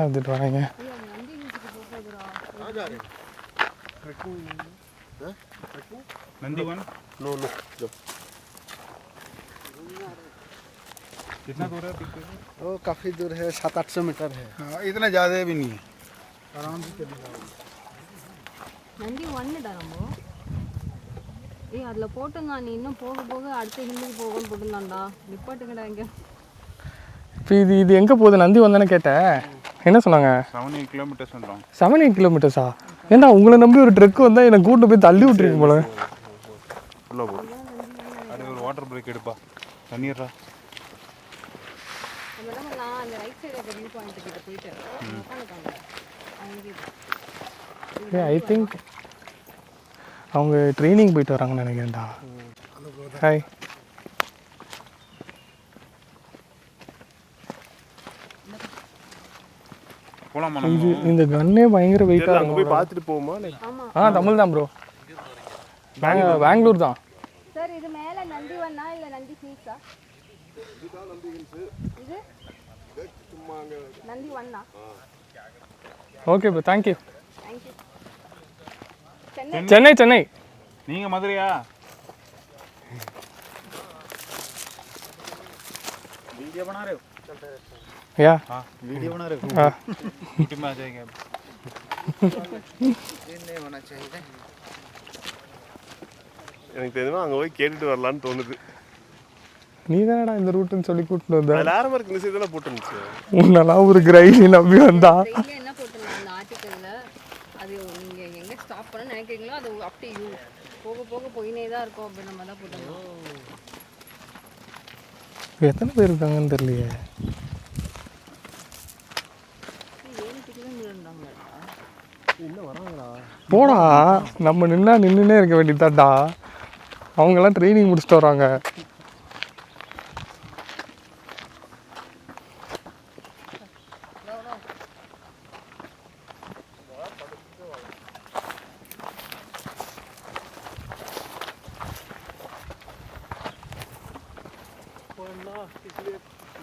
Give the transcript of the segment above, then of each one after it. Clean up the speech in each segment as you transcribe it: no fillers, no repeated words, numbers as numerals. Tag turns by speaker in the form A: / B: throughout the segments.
A: வந்துட்டு வராங்க.
B: Nandi one
C: no no जो
B: कितना दूर है पीछे?
C: वो काफ़ी दूर है, 700-800 मीटर है.
B: हाँ इतना ज़्यादा भी नहीं है, आराम से चली जाओ.
D: நந்தி ஒன்னுடா நம்ம அதில் போட்டுங்க. நீ இன்னும் போக போக அடுத்த ஹில்லுக்கு போகணும்னு போட்டுருந்தாண்டா. நிப்பாட்டுங்கடா இங்கே.
A: இப்போ இது எங்கே போகுது? நந்தி வந்தானே கேட்டேன். என்ன சொன்னாங்க?
B: 7-8 கிலோமீட்டர்ஸ் வந்துடும்.
A: 7-8 கிலோமீட்டர்ஸா? ஏன்னா உங்களை நம்பி ஒரு ட்ரெக் வந்தால் என்னை கூட்டு போய் தள்ளி விட்டுருங்க போல.
B: உள்ளே போ. அப்படியே ஒரு வாட்டர் பிரேக் எடுப்பா, தண்ணிடுறா.
D: அந்த ரைட் சைடு வியூ பாயிண்ட் கிட்ட போயிட்டு
A: ஐ திங்க் அவங்க ட்ரைனிங் போயிட்டு வராங்கன்னு நினைக்கிறேன்டா. ஹாய்.
B: போலாமா?
A: இது இந்த கன்னே பயங்கர வெயிட்டாக இருக்கும்.
C: போய் பார்த்துட்டு போகுமா?
A: தமிழ் தான் ப்ரோ. பெங்களூர் தான்.
D: சார் இது மேலே நந்தி வண்ணா இல்லை நந்தி ஹில்ஸா? இது நந்தி வண்ணா.
A: Okay bro, thank you.
D: Thank you.
A: Chennai Chennai.
B: நீங்கள் மதுரையா? वीडियो बना रहे हो?
A: या
B: हाँ वीडियो बना रहे हो?
A: हाँ
B: यूट्यूब में आ जाएंगे.
C: नहीं होना चाहिए. எனக்கு தெரியுமா அங்கே போய் கேட்டுட்டு வரலான்னு தோணுது.
A: நீ தானடா இந்த ரூட்டுன்னு சொல்லி கூட்டிட்டு வந்த.
C: எல்லாரும் இருக்கு இந்த சைடு தான் போட்டுருந்துச்சு.
A: உன்னெல்லாம் ஒரு கிரைலி நம்பி வந்தா.
D: என்ன போட்டுருந்தாங்க அந்த ஆர்டிக்கலில்? அது நீங்கள் எங்கே ஸ்டாப் பண்ண நினைக்கிறீங்களோ அது அப் டு யூ. போக போக போயினே தான் இருக்கும் அப்படின்னு நம்ம தான் போட்டுருந்தோம்.
A: எத்தனை பேர் இருக்காங்கன்னு தெரியலையே.
D: 7 கிலோமீட்டர்ந்தாங்க.
C: இன்னும் வராங்களா?
A: போடா, நம்ம நின்றுனே இருக்க வேண்டியதாண்டா. அவங்கெல்லாம் ட்ரைனிங் முடிச்சுட்டு வராங்க.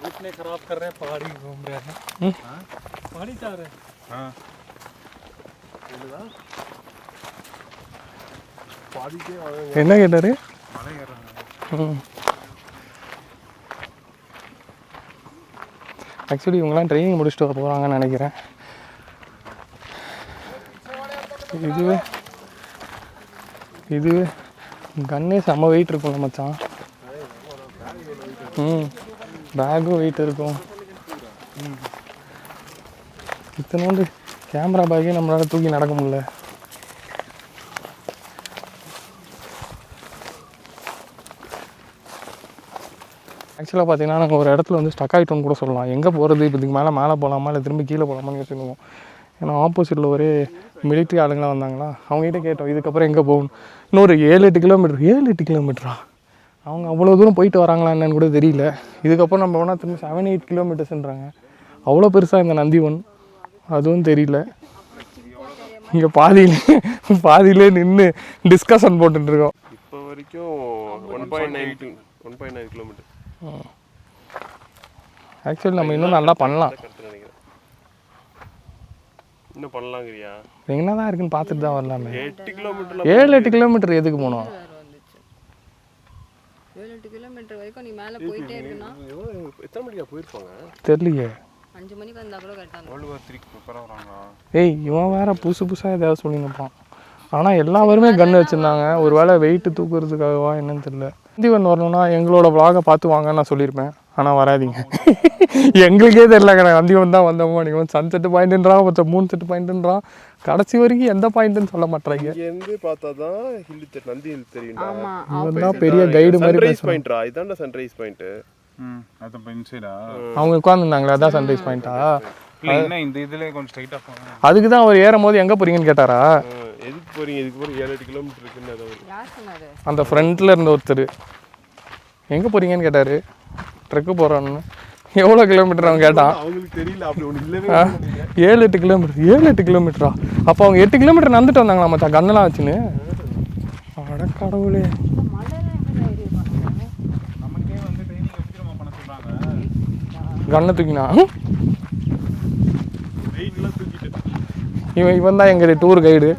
E: घुटने खराब कर रहे हैं, पहाड़ी घूम रहे हैं. पहाड़ी जा रहे हैं.
B: हाँ
A: என்ன கேட்டாரு?
B: மலை ஏறாங்க.
A: ஆக்சுவலி இவங்கெல்லாம் ட்ரைனிங் முடிச்சுட்டு வர போகிறாங்கன்னு நினைக்கிறேன். இதுவே கன்னே செம்ம வெயிட் இருக்கும்ல மச்சான். பேக்கும் வெயிட் இருக்கும். இத்தனோண்டு கேமரா பேக்கே நம்மளால் தூக்கி நடக்க முடியல. ஆக்சுவலாக பார்த்தீங்கன்னா நாங்கள் ஒரு இடத்துல வந்து ஸ்டக் ஆகிட்டோன்னு கூட சொல்லலாம். எங்கே போகிறது? இப்போ இதுக்கு மேலே போகலாமா இல்லை திரும்பி கீழே போகலாமான்னு யோசிச்சுருவோம். ஏன்னா ஆப்போசிட்டில் ஒரே மிலிட்ரி ஆளுங்களாம் வந்தாங்களா. அவங்ககிட்ட கேட்டோம் இதுக்கப்புறம் எங்கே போகணும். இன்னொரு 7-8 கிலோமீட்டர். 7-8 கிலோமீட்டரா? அவங்க அவ்வளோ தூரம் போயிட்டு வராங்களா என்னன்னு கூட தெரியல. இதுக்கப்புறம் நம்ம வேணால் திரும்பி 7-8 கிலோமீட்டர்ஸ்ன்றாங்க. அவ்வளோ பெருசாக இந்த நந்தி ஒன் அதுவும் தெரியல. இங்கே பாதியிலே நின்று டிஸ்கஷன் போட்டுருக்கோம்.
C: இப்போ வரைக்கும் 1.9 கிலோமீட்டர்.
A: ஆக்சுவலி நம்ம இன்னும் நல்லா பண்ணலாம்.
C: இன்னும் பண்ணலாங்கிறியா?
A: எங்கே தான் இருக்குன்னு பார்த்துட்டு தான் வரலாமே.
C: 8 கிலோமீட்டர்.
A: 7-8 கிலோமீட்டர் எதுக்கு போகணும்?
D: 7-8 கிலோமீட்டர் வரைக்கும் நீ மேலே போயிட்டே இருக்குன்னா
C: எத்தனை மணிக்கா போயிருப்பாங்க
A: தெரியலையே.
D: 5 மணிக்கு வந்தால் கூட கரெக்டாக.
B: வேர்ல்டு வார் 3 ப்ரிப்பேர் ஆகிறாங்களா?
A: ஏய் இவன் வேறு புதுசாக ஏதாவது சொல்லிங்கப்பான். ஆனால் எல்லாருமே கன்று வச்சுருந்தாங்க. ஒரு வேளை வெயிட்டு தூக்குறதுக்காகவா என்னன்னு தெரியல. நந்திவன் வரணும்னா எங்களோட விலாகை பார்த்து வாங்கன்னு நான் சொல்லியிருப்பேன். ஆனால் வராதிங்க. எங்களுக்கே தெரியலங்க. நந்திவன் தான் வந்தோமோ. நீங்கள் சன்செட்டு பாயிண்ட்டுன்றான், கொஞ்சம் 3 செட்டு பாயிண்ட்டுன்றான். கடைசி வரைக்கும் எந்த பாயிண்ட்டுன்னு சொல்ல மாட்டேறாங்க.
C: இங்கேருந்து பார்த்தா தான் நந்தி ஹில் தெரியும்.
A: இவன் தான் பெரிய கைடு மாதிரி
C: பாயிண்ட்ரா. இதான்டா சன்ரைஸ் பாயிண்ட்.
B: அது இன்சைடா
A: அவங்க உட்காந்துருந்தாங்களே அதான் சன்ரைஸ் பாயிண்டா?
B: இல்லை இந்த இதில் கொஞ்சம் ஸ்ட்ரைட்டாக போங்க.
A: அதுக்கு தான் அவர் ஏறும் போது எங்கே போகிறீங்கன்னு கேட்டாரா?
C: எதுக்கு போகிறீங்க? இதுக்கு போகிற 7-8 கிலோமீட்டர் இருக்குன்னு அதாவது
A: அந்த ஃப்ரண்ட்டில் இருந்த ஒருத்தர் எங்கே போகிறீங்கன்னு கேட்டார். ட்ரெக்கு போகிறான்னு. எவ்வளோ கிலோமீட்டர் அவன் கேட்டான்.
C: அவங்களுக்கு தெரியல. அப்படி ஒன்று இல்லவே.
A: 7-8 கிலோமீட்டர். 7-8 கிலோமீட்டரா? அப்போ அவங்க 8 கிலோமீட்டர் நடந்துட்டு வந்தாங்களா மச்சான் கண்ணெல்லாம் வச்சுன்னு? அட கடவுளே.
B: நமக்கே வந்து ட்ரைனிங் எப்படி நம்ம பண்ண சொல்கிறாங்க.
A: கண்ணை தூக்கினா இவன் தான் எங்கள் டூர் கைடு.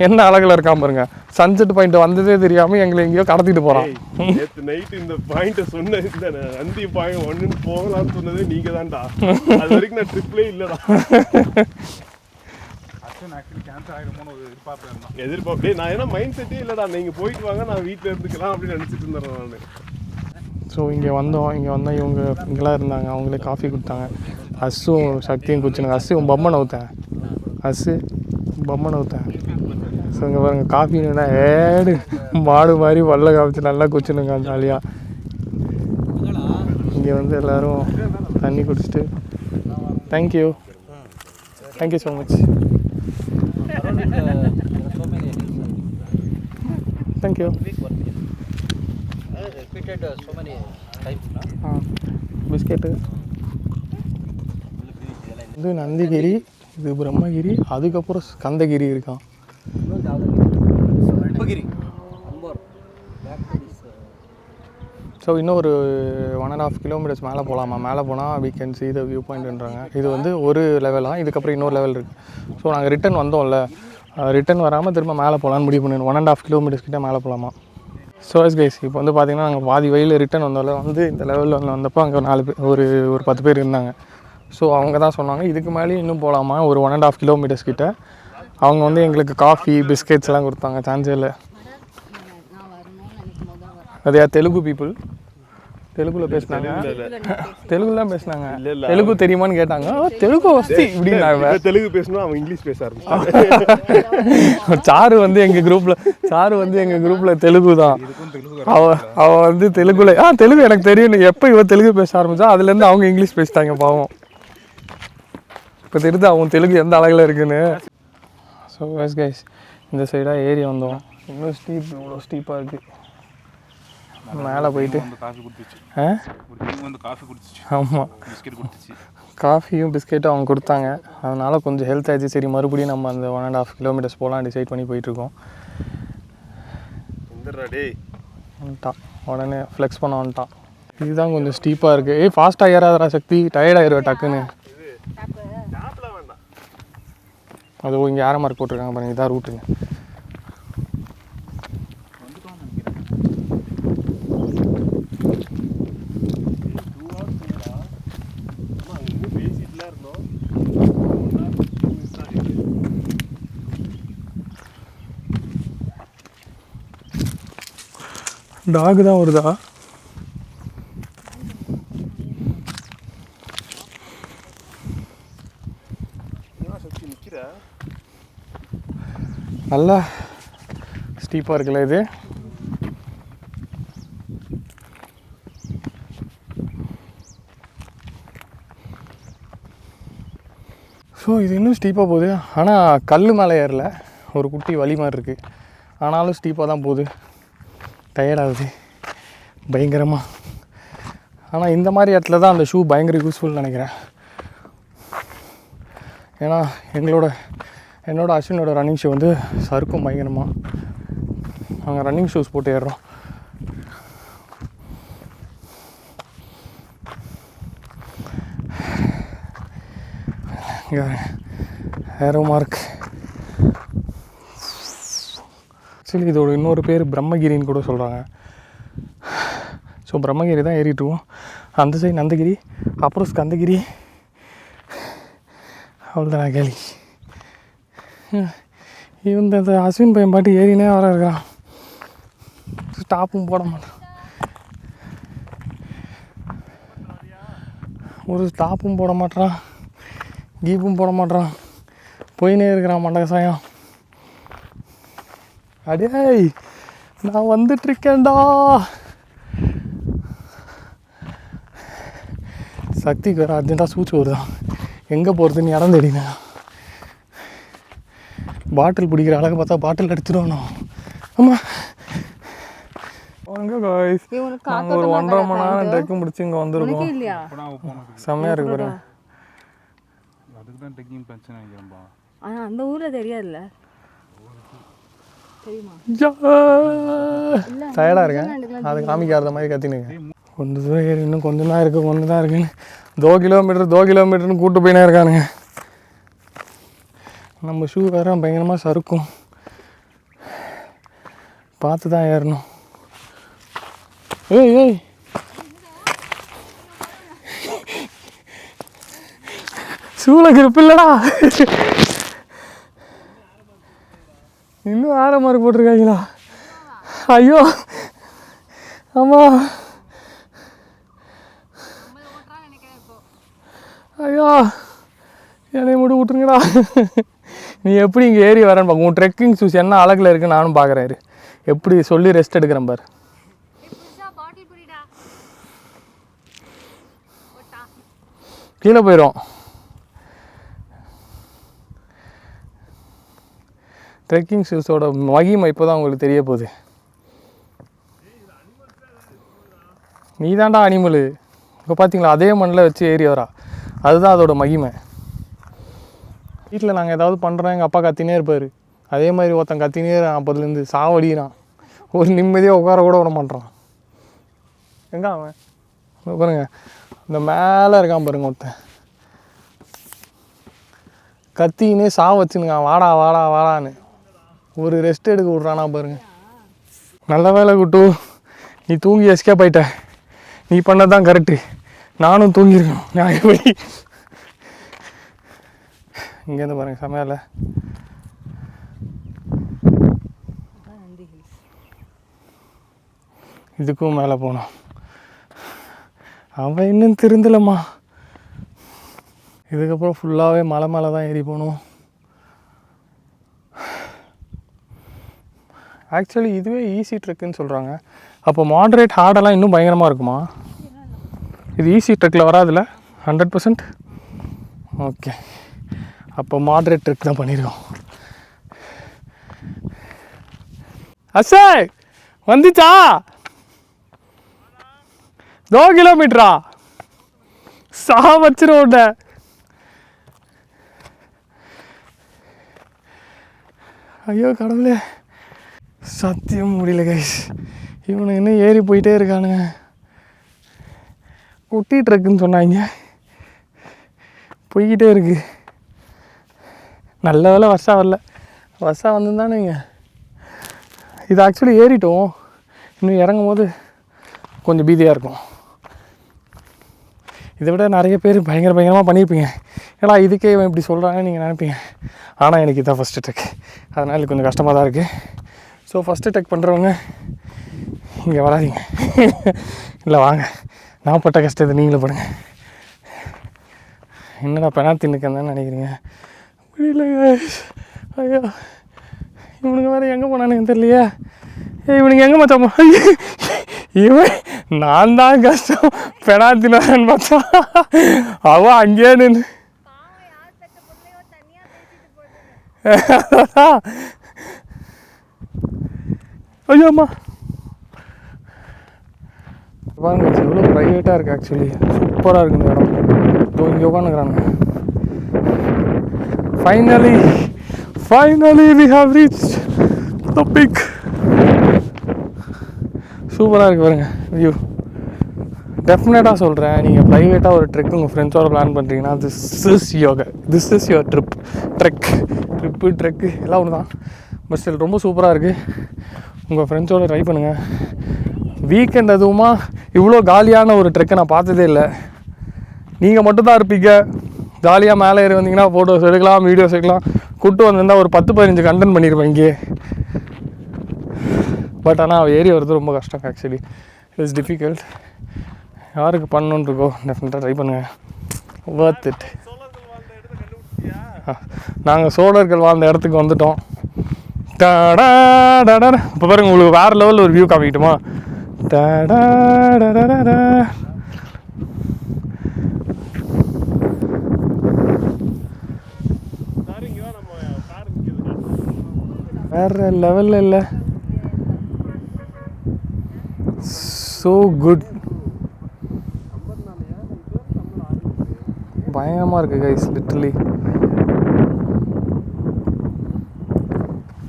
A: என்ன அழகில் இருக்கான் பாருங்க. சன்செட் பாயிண்ட் வந்ததே தெரியாமல் எங்களை எங்கேயோ கடத்திட்டு போகிறான்.
C: நேற்று நைட்டு இந்த பாயிண்ட்டை சொன்ன இந்த நந்தி பாயிண்ட் ஒன்று போகலான்னு சொன்னதே நீங்கள் தான்டா. அது வரைக்கும் நான் ட்ரிப்லே இல்லைடா. எதிர்பார்ப்பே நான் ஏன்னா மைண்ட் செட்டே இல்லைடா. நீங்கள் போயிட்டு வாங்க, நான் வீட்டில் இருந்துக்கலாம் அப்படின்னு நினச்சிட்டு இருந்தேன் நான்.
A: ஸோ இங்கே வந்தோம் இவங்க இங்கெல்லாம் இருந்தாங்க. அவங்களே காஃபி கொடுத்தாங்க. அஸ்ஸும் சக்தியும் குச்சினாங்க. அஸ்ஸும் பொம்மை நவுத்தேன். ஸோ இங்கே பாருங்க காஃபின்னா ஏடு மாடு மாதிரி வல்ல காமிச்சு நல்லா குச்சினுங்க ஜாலியாக. இங்கே வந்து எல்லோரும் தண்ணி குடிச்சிட்டு thank you so much. Thank you. Biscuit இது நந்திகிரி, இது பிரம்மகிரி, அதுக்கப்புறம் ஸ்கந்தகிரி இருக்கான். ஸோ இன்னும் ஒரு 1.5 கிலோமீட்டர்ஸ் மேலே போகலாமா. மேலே போனால் we can see the view பாயிண்ட்ன்றாங்க. இது வந்து ஒரு லெவலாம், இதுக்கப்புறம் இன்னொரு லெவல் இருக்குது. ஸோ நாங்கள் ரிட்டன் வந்தோம்ல, ரிட்டன் வராமல் திரும்ப மேலே போகலான்னு முடிவு பண்ணிடுவோம். 1.5 கிலோமீட்டர்ஸ் கிட்டே மேலே போகலாமா. ஸோ எஸ் கைஸ், இப்போ வந்து பார்த்திங்கன்னா நாங்கள் பாதி வயலில் ரிட்டன் வந்தோம்ல, வந்து இந்த லெவலில் வந்தப்போ அங்கே 4 பேர் ஒரு 10 பேர் இருந்தாங்க. ஸோ அவங்க தான் சொன்னாங்க இதுக்கு மேலேயும் இன்னும் போகலாமா, ஒரு 1.5 கிலோமீட்டர்ஸ் கிட்ட. அவங்க வந்து எங்களுக்கு காஃபி பிஸ்கெட்ஸ் எல்லாம் கொடுத்தாங்க. சான்ஸே இல்லை. அது யார் தெலுங்கு பீப்புள் தெலுங்குல பேசினாங்க. தெலுங்குலாம் பேசினாங்க. தெலுங்கு தெரியுமான்னு கேட்டாங்க. தெலுங்கு வசதி இப்படின்னாங்க.
C: தெலுங்கு பேசணும், அவன் இங்கிலீஷ் பேச ஆரம்பிச்சான்.
A: சாரு வந்து எங்கள் குரூப்பில் தெலுங்கு தான். அவ வந்து தெலுங்குல தெலுங்கு எனக்கு தெரியும். எப்போ இவன் தெலுங்கு பேச ஆரம்பிச்சா அதுலேருந்து அவங்க இங்கிலீஷ் பேசிட்டாங்க பாவம். இப்போ தெரியுது அவன் தெலுங்கு எந்த அழகில் இருக்குன்னு. ஸோ எஸ் கைஸ், இந்த சைடாக ஏறி வந்தோம். இன்னும் இவ்வளோ ஸ்டீப்பாக இருக்குது. மேலே போயிட்டு ஆமாம் காஃபியும் பிஸ்கெட்டும் அவங்க கொடுத்தாங்க. அதனால் கொஞ்சம் ஹெல்த் ஆச்சு. சரி மறுபடியும் நம்ம அந்த 1.5 கிலோமீட்டர்ஸ் போகலாம் டிசைட் பண்ணி போயிட்டுருக்கோம். வந்துட்டான் உடனே ஃப்ளெக்ஸ் பண்ண வந்துட்டான். இதுதான் கொஞ்சம் ஸ்டீப்பாக இருக்குது. ஃபாஸ்ட்டாக ஏறாதரா சக்தி, டயர்டாயிருவேன் டக்குன்னு. அது இங்கே ஆர மார்க் போட்டிருக்காங்க பாருங்கள், இதான் ரூட்டுங்க. டாக் தான் வருதா? நல்லா ஸ்டீப்பாக இருக்குல்ல இது. ஸோ இது இன்னும் ஸ்டீப்பாக போகுது. ஆனால் கல் மேலே ஏறல, ஒரு குட்டி வழி மாதிரி இருக்குது. ஆனாலும் ஸ்டீப்பாக தான் போகுது. டயர்டாகுது பயங்கரமாக. ஆனால் இந்த மாதிரி இடத்துல தான் அந்த ஷூ பயங்கர யூஸ்ஃபுல்னு நினைக்கிறேன். ஏன்னா என்னோட அஸ்வினோட ரன்னிங் ஷூ வந்து சறுக்கும் பயங்கரமாக. நாங்கள் ரன்னிங் ஷூஸ் போட்டு ஏறுறோம். இங்கே ஏரோ மார்க். ஆக்சுவலி இதோட இன்னொரு பேர் பிரம்மகிரின்னு கூட சொல்கிறாங்க. ஸோ பிரம்மகிரி தான் ஏறிட்டுருவோம். அந்த சைடு நந்தகிரி, அப்புறம் ஸ்கந்தகிரி. அவ்வளோதான் கேலி. இந்த அஸ்வின் பையன் பாட்டு ஏறினே வர இருக்கிறான். ஸ்டாப்பும் போட மாட்டான், ஒரு ஸ்டாப்பும் போட மாட்டான், கீப்பும் போட மாட்டான், போயினே இருக்கிறான் மண்டகசாயம். அடேய் நான் வந்துட்டுருக்கேன்டா. சக்திக்கு வேறு அர்ஜென்ட்டாக சூச்சு வருதான். எங்கே போகிறதுன்னு இடம் தேடிங்க. பாட்டில் பிடிக்கிற அழகு பார்த்தா பாட்டில் அடிச்சிடுவானோ. ஆமாம் வாங்க காய்ஸ், நாங்கள் ஒரு 1.5 மணி நேரம் ட்ரெக்கு முடிச்சு இங்கே வந்திருக்கோம். செம்மையாக இருக்கு பாருங்க.
B: அதுக்கு தான் ட்ரெக்கிங் பிரச்சனை நினைக்கிறேன்பா.
D: ஆனால் அந்த ஊரில் தெரியாதுல்ல, தெரியுமா?
A: டயர்டாக இருக்கேன், அது காமிக்காத மாதிரி கத்தினுங்க. கொஞ்சம் தூரம் ஏறி இன்னும் கொஞ்சம் தான் இருக்குன்னு 2 கிலோமீட்டர்னு கூப்பிட்டு போயினே இருக்கானுங்க. நம்ம ஷூ வேறு பயங்கரமாக சறுக்கும், பார்த்து தான் ஏறணும். ஏய் ஏய் ஷூவில் கிரிப் இல்லைடா, இன்னும் வேறு மாதிரி போட்டிருக்காங்களா? ஐயோ ஆமாம், ஐயோ என்னைய மட்டும் விட்டுருங்கடா. நீ எப்படி இங்கே ஏறி வரேன்னு பார்க்க, உன் ட்ரெக்கிங் ஷூஸ் என்ன அழகில் இருக்குன்னு நானும் பார்க்குறேன். எப்படி சொல்லி ரெஸ்ட் எடுக்கிறேன் பாரு. கீழே போயிடும். ட்ரெக்கிங் ஷூஸோட மகிமை இப்போ தான் உங்களுக்கு தெரிய போகுது. நீ தான்டா அனிமலு. இப்போ பார்த்தீங்களா அதே மண்ணில் வச்சு ஏறி வரா, அதுதான் அதோட மகிமை. வீட்டில் நாங்கள் ஏதாவது பண்ணுறோம், எங்கள் அப்பா கத்தினே இருப்பார். அதே மாதிரி ஒருத்தன் கத்தினே அப்போதுலேருந்து சாவடிக்கிறான், ஒரு நிம்மதியாக உட்கார கூட விட மாட்டான். எங்கே அவன் பாருங்க, இந்த மேலே இருக்கான் பாருங்க ஒருத்தன், கத்தினே சாவ வச்சுனுங்க, வாடா வாடா வாடான்னு. ஒரு ரெஸ்ட் எடுக்க விட்றானா பாருங்க. நல்ல வேலை குட்டு, நீ தூங்கி எஸ்கேப் ஆயிட்ட. நீ பண்ணது தான் கரெக்டு, நானும் தூங்கியிருக்கேன். நான் போய் இங்கேருந்து பாருங்கள் சமையல. இதுக்கும் மேலே போனோம். அவன் இன்னும் திருந்தலம்மா. இதுக்கப்புறம் ஃபுல்லாகவே மலை மேலே தான் ஏறி போகணும். ஆக்சுவலி இதுவே ஈஸி ட்ரெக்குன்னு சொல்கிறாங்க. அப்போ மாட்ரேட் ஹார்டெல்லாம் இன்னும் பயங்கரமாக இருக்குமா? இது ஈஸி ட்ரெக்கில் வராதுல்ல 100%? ஓகே, அப்போ மாட்ரேட் ட்ரெக் தான் பண்ணியிருக்கோம். அசே வந்துச்சா? 2 கிலோமீட்டரா? சா வச்சிருவோண்ட. ஐயோ கடவுளே, சத்தியம் முடியல கைஸ். இவனுக்கு இன்னும் ஏறி போயிட்டே இருக்கானுங்க. குட்டி ட்ரக்குன்னு சொன்னாங்க, போய்கிட்டே இருக்கு. நல்ல வேலை வருஷா வரல, வருஷா வந்துருந்தானுங்க. இது ஆக்சுவலி ஏறிட்டோம், இன்னும் இறங்கும் போது கொஞ்சம் பீதியாக இருக்கும். இதை விட நிறைய பேர் பயங்கரமாக பண்ணியிருப்பீங்க. ஏன்னா இதுக்கே இவன் இப்படி சொல்கிறாங்கன்னு நீங்கள் நினைப்பீங்க. ஆனால் எனக்கு இதான் ஃபஸ்ட்டு ட்ரெக், அதனால் கொஞ்சம் கஷ்டமாக தான் இருக்குது. ஸோ ஃபஸ்ட்டு ட்ரெக் பண்ணுறவங்க இங்கே வராதிங்க. இல்லை வாங்க, நான் பட்ட கஷ்டத்தை நீங்களும் படுங்க. என்னடா பெனால்ட்டி நிற்கன்னு நினைக்கிறீங்க? முடியல ஐயோ, இவனுங்க வேறு எங்கே போனானுங்க தெரியலையே. இவனுக்கு எங்கே மச்சான் இவன் நான் தான் கஷ்டம் பெனாத்தினான்னு பார்த்தா அவன் அங்கேயே நின்று ஐயோ அம்மா பாருங்க, எவ்வளோ ப்ரைவேட்டாக இருக்குது. ஆக்சுவலி சூப்பராக இருக்குது இந்த இடம். இதோ இங்கே உட்காந்துக்கிறானுங்க. Finally we have reached the peak. சூப்பராக இருக்குது பாருங்க வியூ. டெஃபினட்டாக சொல்கிறேன், நீங்கள் ப்ரைவேட்டாக ஒரு ட்ரெக் உங்கள் ஃப்ரெண்ட்ஸோட பிளான் பண்ணுறீங்கன்னா திஸ் இஸ் யுவர் ட்ரெக்கு எல்லாம் ஒன்று தான். பட் ஸ்டில் ரொம்ப சூப்பராக இருக்குது. உங்கள் ஃப்ரெண்ட்ஸோடு ட்ரை பண்ணுங்கள். வீக்கெண்ட் அதுவுமா இவ்வளோ காலியான ஒரு ட்ரெக்கை நான் பார்த்ததே இல்லை. நீங்கள் மட்டும்தான் இருப்பீங்க, ஜாலியாக மேலே ஏறி வந்தீங்கன்னா ஃபோட்டோஸ் எடுக்கலாம், வீடியோஸ் எடுக்கலாம். கூட்டு வந்திருந்தால் ஒரு 10-15 கண்டென்ட் பண்ணியிருப்பேன் இங்கே. பட் ஆனால் ஏறி வர்றது ரொம்ப கஷ்டம். Actually it's difficult. யாருக்கு பண்ணணுன்னு இருக்கோ டெஃபினட்டாக ட்ரை பண்ணுங்கள், வர்த் இட். நாங்கள் சோழர்கள் வாழ்ந்த இடத்துக்கு வந்துட்டோம். இப்போ பாருங்க, உங்களுக்கு வேறு லெவலில் ஒரு வியூ காமிக்கிட்டுமா? வேறு லெவலில் இல்லை, ஸோ குட். பயங்கரமாக இருக்குது கைஸ், லிட்டரலி.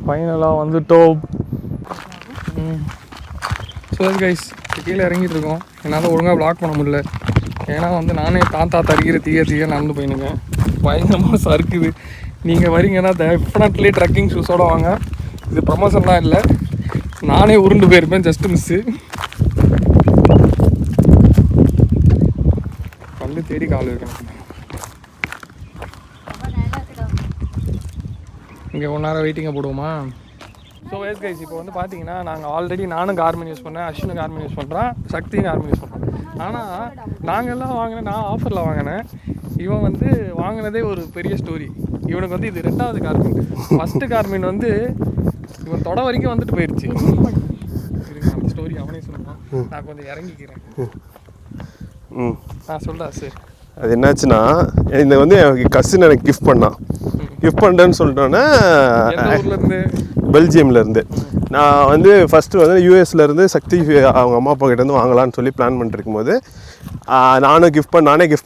A: ஃபைனலாக வந்துட்டோம். சரி கைஸ், கீழே இறங்கிட்டு இருக்கோம். என்னால் ஒழுங்காக ப்ளாக் பண்ண முடியல, ஏன்னா நானே தாத்தா தரிக்கிற தீய நடந்து போயினுங்க. பயங்கரமாக சறுக்குது. நீங்கள் வரீங்கன்னா டெஃபினெட்லி ட்ரெக்கிங் ஷூஸோடு வாங்க. இது ப்ரமோஷன்லாம் இல்லை, நானே உருண்டு போயிருப்பேன், ஜஸ்ட் மிஸ்ஸு. கல் தேடி கால் வைக்கணும். இங்கே 1 hour வெயிட்டிங்கை போடுவோமா? ஸோ வேஸ் கைஸ், இப்போ வந்து பார்த்தீங்கன்னா நாங்கள் ஆல்ரெடி நானும் கார்மெண்ட் யூஸ் பண்ணேன், அஸ்வினும் கார்மெண்ட் யூஸ் பண்ணுறான், சக்தியும் கார்மெண்ட் யூஸ் பண்ணுறோம். ஆனால் நாங்கள் எல்லாம் வாங்கினேன், நான் ஆஃபரில் வாங்கினேன். இவன் வந்து வாங்கினதே ஒரு பெரிய ஸ்டோரி. இவனுக்கு வந்து இது 2வது கார்மெண்ட். ஃபஸ்ட்டு கார்மெண்ட் வந்து இவன் தொட வரைக்கும் வந்துட்டு போயிடுச்சு. அந்த ஸ்டோரி அவனே சொல்லுவான், நான் கொஞ்சம் இறங்கிக்கிறேன். சொல்கிறா சார்.
C: அது என்னாச்சுன்னா, இந்த வந்து எனக்கு கசின் எனக்கு கிஃப்ட் பண்ணான். கிஃப்ட் பண்ணுறேன்னு சொல்லிட்டோன்னே பெல்ஜியம்லேருந்து நான் வந்து ஃபஸ்ட்டு வந்து யூஎஸ்லேருந்து சக்தி அவங்க அம்மா அப்பா கிட்டேருந்து வாங்கலான்னு சொல்லி பிளான் பண்ணிருக்கும் போது நானே கிஃப்ட்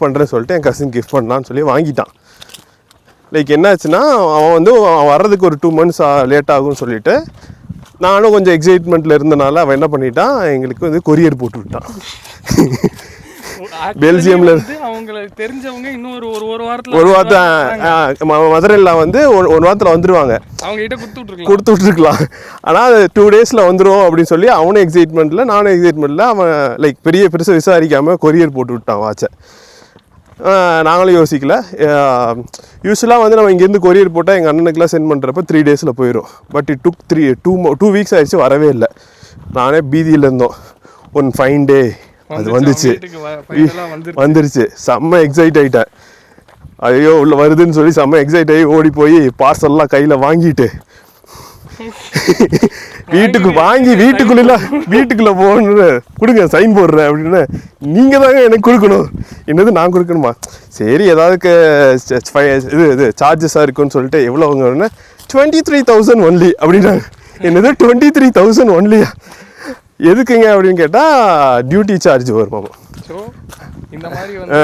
C: பண்ணுறேன்னு சொல்லிட்டு என் கசின் கிஃப்ட் பண்ணலான்னு சொல்லி வாங்கிட்டான். லைக் என்னாச்சுன்னா, அவன் வந்து வர்றதுக்கு ஒரு 2 months லேட் ஆகும்னு சொல்லிவிட்டு நானும் கொஞ்சம் எக்ஸைட்மெண்ட்டில் இருந்தனால அவன் என்ன பண்ணிட்டான், எங்களுக்கு வந்து கொரியர் போட்டு விட்டான். பெல்ஜியம்ல
A: அவங்களுக்கு தெரிஞ்சவங்க இன்னும் ஒரு
C: வாரத்தில் மதுரையில் வந்து 1 வாரத்தில் வந்துடுவாங்க.
A: அவங்க கிட்ட
C: கொடுத்து விட்டுருக்கலாம். ஆனால் அது 2 daysல வந்துடும் அப்படின்னு சொல்லி அவனும் எக்ஸைட்மெண்ட்டில் நானும் எக்ஸைட்மெண்ட்டில் அவன் லைக் பெருசாக விசாரிக்காமல் கொரியர் போட்டு விட்டான் வாட்சை. நாங்களும் யோசிக்கல. யூஸ்வலாக வந்து நம்ம இங்கேருந்து கொரியர் போட்டால் எங்கள் அண்ணனுக்குலாம் சென்ட் பண்ணுறப்ப 3 daysல போயிடும். பட் இட் டுக் 2 weeks ஆயிடுச்சு, வரவே இல்லை. நானே பீதியில் இருந்தோம். ஒன் ஃபைன் டே அது வந்துருச்சு. செம்ம எக்ஸைட் ஆகிட்டேன். ஐயோ உள்ள வருதுன்னு சொல்லி செம்ம எக்ஸைட் ஆகி ஓடி போய் பார்சல்லாம் கையில் வாங்கிட்டு வீட்டுக்குள்ளே போகணுன்னு கொடுங்க சைன் போடுறேன் அப்படின்னு. நீங்கள் தாங்க எனக்கு கொடுக்கணும். என்னது நான் கொடுக்கணுமா? சரி ஏதாவது இது சார்ஜஸாக இருக்குன்னு சொல்லிட்டு எவ்வளோங்க 23,000 ஒன்லி அப்படின்னாங்க. என்னது 23,000 ஒன்லியா? எதுக்குங்க அப்படின்னு கேட்டால் டியூட்டி சார்ஜ் வருமாமா.
A: ஸோ இந்த மாதிரி வந்து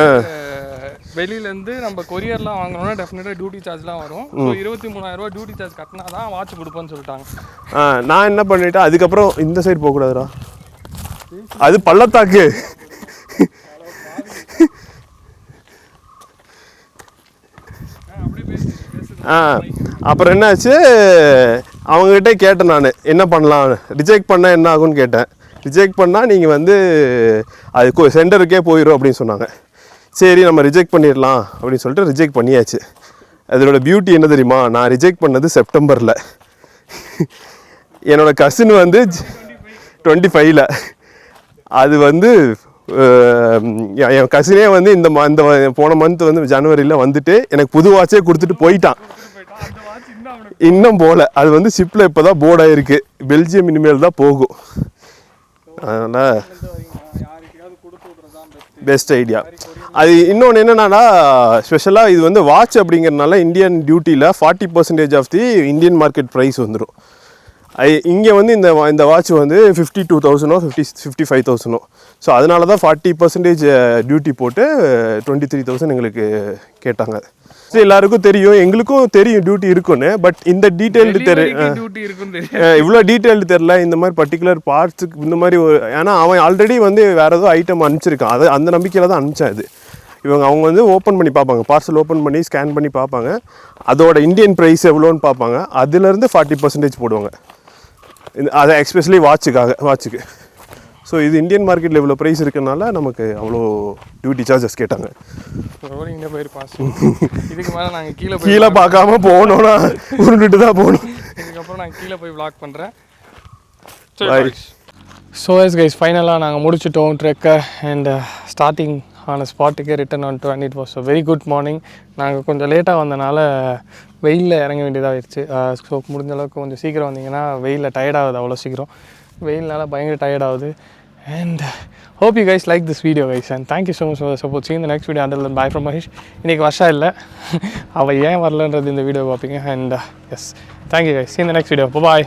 A: வெளியிலேருந்து நம்ம கொரியர்லாம் வாங்கினோம்னா டெஃபினட்டாக டியூட்டி சார்ஜ்லாம் வரும். ஸோ 23,000 டியூட்டி சார்ஜ் கட்டினா தான் வாட்ச் கொடுப்பேன்னு சொல்லிட்டாங்க.
C: நான் என்ன பண்ணிட்டேன், அதுக்கப்புறம் இந்த சைடு போகக்கூடாதுடா, அது பள்ளத்தாக்கு. அப்புறம் என்னாச்சு, அவங்ககிட்ட கேட்டேன் நான் என்ன பண்ணலாம், ரிஜெக்ட் பண்ணால் என்ன ஆகும்னு கேட்டேன். ரிஜெக்ட் பண்ணால் நீங்கள் வந்து அது சென்டருக்கே போயிடும் அப்படின்னு சொன்னாங்க. சரி நம்ம ரிஜெக்ட் பண்ணிடலாம் அப்படின்னு சொல்லிட்டு ரிஜெக்ட் பண்ணியாச்சு. அதோட பியூட்டி என்ன தெரியுமா, நான் ரிஜெக்ட் பண்ணது செப்டம்பரில், என்னோடய கசின் வந்து 25ல். அது வந்து என் கசினே வந்து இந்த போன மந்த் வந்து ஜனவரியில் வந்துட்டு எனக்கு புது வாட்சே கொடுத்துட்டு போயிட்டான். இன்னும் போகல. அது வந்து ஷிப்பில் இப்போ தான் போர்ட் ஆகிருக்கு. பெல்ஜியம் இனிமேல் தான் போகும். அதனால் பெஸ்ட் ஐடியா. அது இன்னொன்று என்னென்னா, ஸ்பெஷலாக இது வந்து வாட்ச் அப்படிங்கிறதுனால இந்தியன் டியூட்டியில் 40% of the Indian market price வந்துடும். இங்கே வந்து இந்த வாட்ச் வந்து 52,000 55,000. ஸோ அதனால தான் 40% டியூட்டி போட்டு 23,000 எங்களுக்கு கேட்டாங்க. ஸோ எல்லாருக்கும் தெரியும், எங்களுக்கும் தெரியும் டியூட்டி இருக்குன்னு. பட் இந்த டீட்டெயில்டு இவ்வளோ டீட்டெயில்டு தெரில. இந்த மாதிரி பர்டிகுலர் பார்ட்ஸுக்கு இந்த மாதிரி ஏன்னா அவன் ஆல்ரெடி வந்து வேறு ஏதோ ஐட்டம் அனுப்பிச்சிருக்கான். அது அந்த நம்பிக்கையில் தான் அனுப்பிச்சேன். அது அவங்க வந்து ஓப்பன் பண்ணி பார்ப்பாங்க, பார்சல் ஓப்பன் பண்ணி ஸ்கேன் பண்ணி பார்ப்பாங்க, அதோட இந்தியன் ப்ரைஸ் எவ்வளோன்னு பார்ப்பாங்க, அதுலேருந்து 40% போடுவாங்க. அதை எக்ஸ்பெஷலி வாட்சுக்கு. ஸோ இது இந்தியன் மார்க்கெட்டில் இவ்வளோ ப்ரைஸ் இருக்கிறதுனால நமக்கு அவ்வளோ டியூட்டி சார்ஜஸ் கேட்டாங்க.
A: இதுக்கு மேலே நாங்கள்
C: கீழே பார்க்காம போகணுன்னா உருண்டுட்டு தான் போகணும்.
A: இதுக்கப்புறம் நான் கீழே போய் vlog பண்ணுறேன். ஸோ எஸ் கைஸ், ஃபைனலாக நாங்கள் முடிச்சிட்டோம் ட்ரெக்கை. அண்ட் ஸ்டார்டிங் ஆன ஸ்பாட்டுக்கே ரிட்டன் வந்துட்டு. And it was a very good morning. நாங்கள் கொஞ்சம் லேட்டாக வந்தனால வெயிலில் இறங்க வேண்டியதாகிடுச்சு. ஸோ முடிஞ்ச அளவுக்கு கொஞ்சம் சீக்கிரம் வந்தீங்கன்னா வெயிலில் டயர்டாகுது. அவ்வளோ சீக்கிரம் வெயில்னால பயங்கர டயர்டாகுது. And hope you guys like this video guys, and thank you so much for the support. See you in the next video. Until then, bye from Mahesh. இன்னைக்கு வர்ஷா இல்லை, அவள் ஏன் வரலன்றது இந்த வீடியோ பார்ப்பீங்க. And yes, thank you guys. See you in the next video. Bye bye.